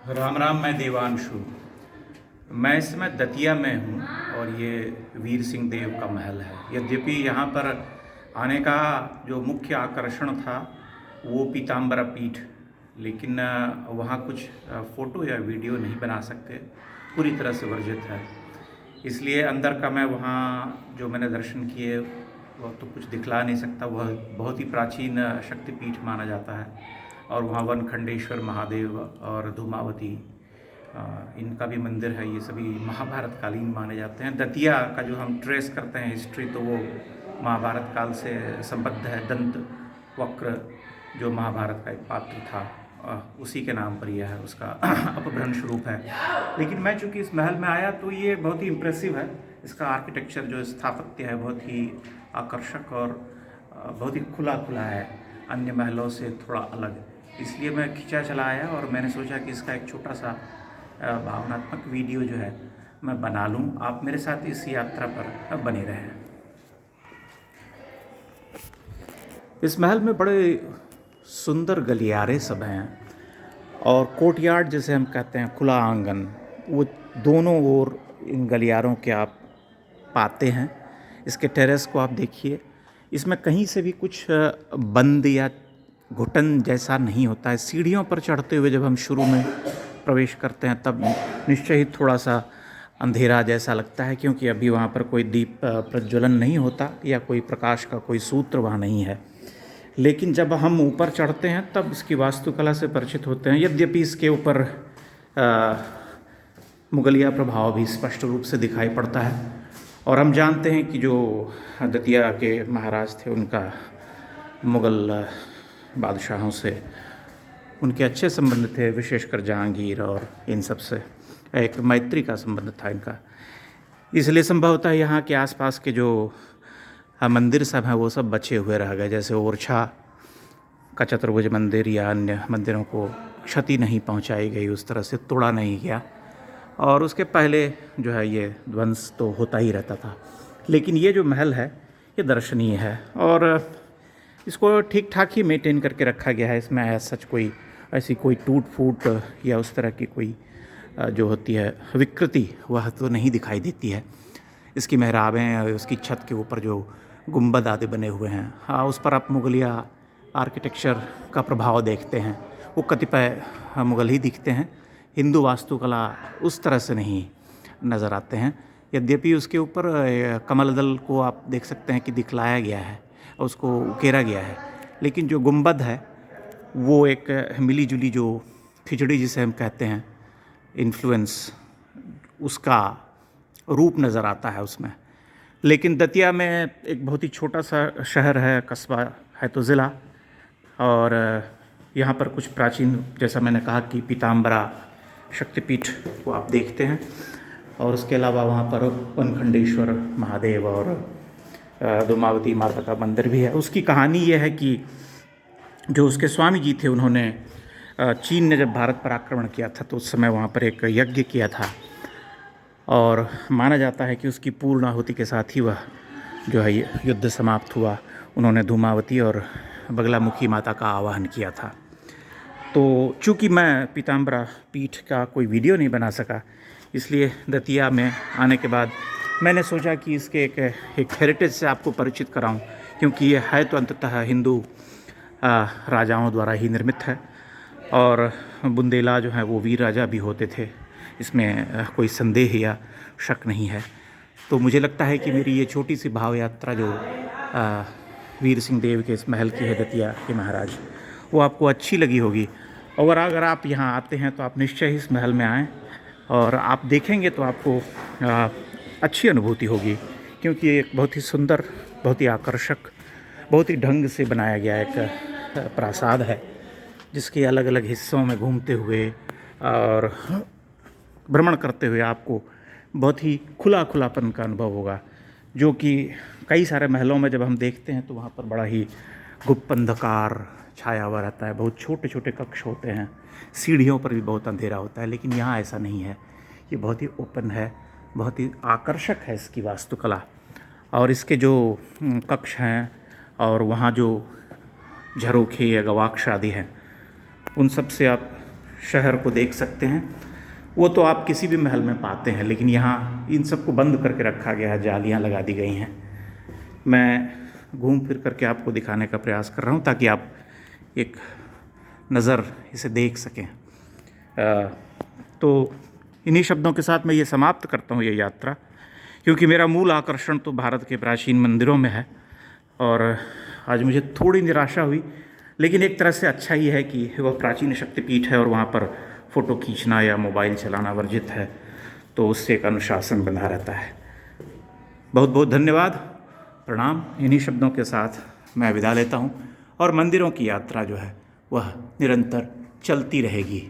राम राम। मैं देवांशु। मैं इस समय दतिया में हूँ और ये वीर सिंह देव का महल है। यद्यपि यहाँ पर आने का जो मुख्य आकर्षण था वो पीताम्बरा पीठ, लेकिन वहाँ कुछ फ़ोटो या वीडियो नहीं बना सकते, पूरी तरह से वर्जित है। इसलिए अंदर का मैं वहाँ जो मैंने दर्शन किए वह तो कुछ दिखला नहीं सकता। वह बहुत ही प्राचीन शक्तिपीठ माना जाता है और वहाँ वनखंडेश्वर महादेव और धूमावती इनका भी मंदिर है। ये सभी महाभारत कालीन माने जाते हैं। दतिया का जो हम ट्रेस करते हैं हिस्ट्री, तो वो महाभारत काल से संबद्ध है। दंत वक्र जो महाभारत का एक पात्र था, उसी के नाम पर यह है, उसका अपभ्रंश रूप है। लेकिन मैं चूँकि इस महल में आया तो ये बहुत ही इम्प्रेसिव है। इसका आर्किटेक्चर जो स्थापत्य है बहुत ही आकर्षक और बहुत ही खुला खुला है, अन्य महलों से थोड़ा अलग। इसलिए मैं खिंचा चला आया और मैंने सोचा कि इसका एक छोटा सा भावनात्मक वीडियो जो है मैं बना लूं। आप मेरे साथ इस यात्रा पर बने रहें। इस महल में बड़े सुंदर गलियारे सब हैं और कोर्टयार्ड जिसे हम कहते हैं, खुला आंगन, वो दोनों ओर इन गलियारों के आप पाते हैं। इसके टेरेस को आप देखिए, इसमें कहीं से भी कुछ बंद या घुटन जैसा नहीं होता है। सीढ़ियों पर चढ़ते हुए जब हम शुरू में प्रवेश करते हैं तब निश्चय ही थोड़ा सा अंधेरा जैसा लगता है, क्योंकि अभी वहाँ पर कोई दीप प्रज्वलन नहीं होता या कोई प्रकाश का कोई सूत्र वहाँ नहीं है। लेकिन जब हम ऊपर चढ़ते हैं तब इसकी वास्तुकला से परिचित होते हैं। यद्यपि इसके ऊपर मुगलिया प्रभाव भी स्पष्ट रूप से दिखाई पड़ता है और हम जानते हैं कि जो दतिया के महाराज थे उनका मुग़ल बादशाहों से उनके अच्छे संबंध थे, विशेषकर जहांगीर और इन सब से एक मैत्री का संबंध था इनका। इसलिए संभवतः यहाँ के आसपास के जो मंदिर सब हैं वो सब बचे हुए रह गए। जैसे ओरछा का चतुर्भुज मंदिर या अन्य मंदिरों को क्षति नहीं पहुँचाई गई, उस तरह से तोड़ा नहीं गया। और उसके पहले जो है ये ध्वंस तो होता ही रहता था। लेकिन ये जो महल है ये दर्शनीय है और इसको ठीक ठाक ही मेंटेन करके रखा गया है। इसमें सच कोई ऐसी कोई टूट फूट या उस तरह की कोई जो होती है विकृति वह तो नहीं दिखाई देती है। इसकी मेहराबें, उसकी छत के ऊपर जो गुंबद आदि बने हुए हैं, हाँ, उस पर आप मुगलिया आर्किटेक्चर का प्रभाव देखते हैं। वो कतिपय मुग़ल ही दिखते हैं, हिंदू वास्तुकला उस तरह से नहीं नज़र आते हैं। यद्यपि उसके ऊपर कमल दल को आप देख सकते हैं कि दिखलाया गया है, उसको उकेरा गया है, लेकिन जो गुंबद है वो एक मिली जुली जो खिचड़ी जिसे हम कहते हैं इन्फ्लुएंस, उसका रूप नज़र आता है उसमें। लेकिन दतिया में एक बहुत ही छोटा सा शहर है, कस्बा है तो ज़िला, और यहाँ पर कुछ प्राचीन, जैसा मैंने कहा कि पीताम्बरा शक्तिपीठ को आप देखते हैं और उसके अलावा वहाँ पर वनखंडेश्वर महादेव और धूमावती माता का मंदिर भी है। उसकी कहानी ये है कि जो उसके स्वामी जी थे, उन्होंने चीन ने जब भारत पर आक्रमण किया था तो उस समय वहाँ पर एक यज्ञ किया था और माना जाता है कि उसकी पूर्ण आहुति के साथ ही वह जो है युद्ध समाप्त हुआ। उन्होंने धूमावती और बगलामुखी माता का आवाहन किया था। तो चूँकि मैं पीताम्बरा पीठ का कोई वीडियो नहीं बना सका, इसलिए दतिया में आने के बाद मैंने सोचा कि इसके एक हेरिटेज से आपको परिचित कराऊं, क्योंकि ये है तो अंततः हिंदू राजाओं द्वारा ही निर्मित है और बुंदेला जो है वो वीर राजा भी होते थे, इसमें कोई संदेह या शक नहीं है। तो मुझे लगता है कि मेरी ये छोटी सी भाव यात्रा जो वीर सिंह देव के इस महल की है, दतिया के महाराज, वो आपको अच्छी लगी होगी। और अगर आप यहाँ आते हैं तो आप निश्चय ही इस महल में आएँ और आप देखेंगे तो आपको अच्छी अनुभूति होगी, क्योंकि ये एक बहुत ही सुंदर, बहुत ही आकर्षक, बहुत ही ढंग से बनाया गया एक प्रासाद है, जिसके अलग अलग हिस्सों में घूमते हुए और भ्रमण करते हुए आपको बहुत ही खुला खुलापन का अनुभव होगा, जो कि कई सारे महलों में जब हम देखते हैं तो वहाँ पर बड़ा ही गुप्त अंधकार छाया हुआ रहता है, बहुत छोटे छोटे कक्ष होते हैं, सीढ़ियों पर भी बहुत अंधेरा होता है। लेकिन यहाँ ऐसा नहीं है, ये बहुत ही ओपन है, बहुत ही आकर्षक है इसकी वास्तुकला। और इसके जो कक्ष हैं और वहाँ जो झरोखे या गवाक्ष आदि हैं, उन सब से आप शहर को देख सकते हैं। वो तो आप किसी भी महल में पाते हैं, लेकिन यहाँ इन सबको बंद करके रखा गया है, जालियाँ लगा दी गई हैं। मैं घूम फिर करके आपको दिखाने का प्रयास कर रहा हूँ ताकि आप एक नज़र इसे देख सकें। तो इन्हीं शब्दों के साथ मैं ये समाप्त करता हूँ ये यात्रा, क्योंकि मेरा मूल आकर्षण तो भारत के प्राचीन मंदिरों में है। और आज मुझे थोड़ी निराशा हुई, लेकिन एक तरह से अच्छा ही है कि वह प्राचीन शक्तिपीठ है और वहाँ पर फ़ोटो खींचना या मोबाइल चलाना वर्जित है, तो उससे एक अनुशासन बना रहता है। बहुत बहुत धन्यवाद, प्रणाम। इन्हीं शब्दों के साथ मैं विदा लेता हूँ और मंदिरों की यात्रा जो है वह निरंतर चलती रहेगी।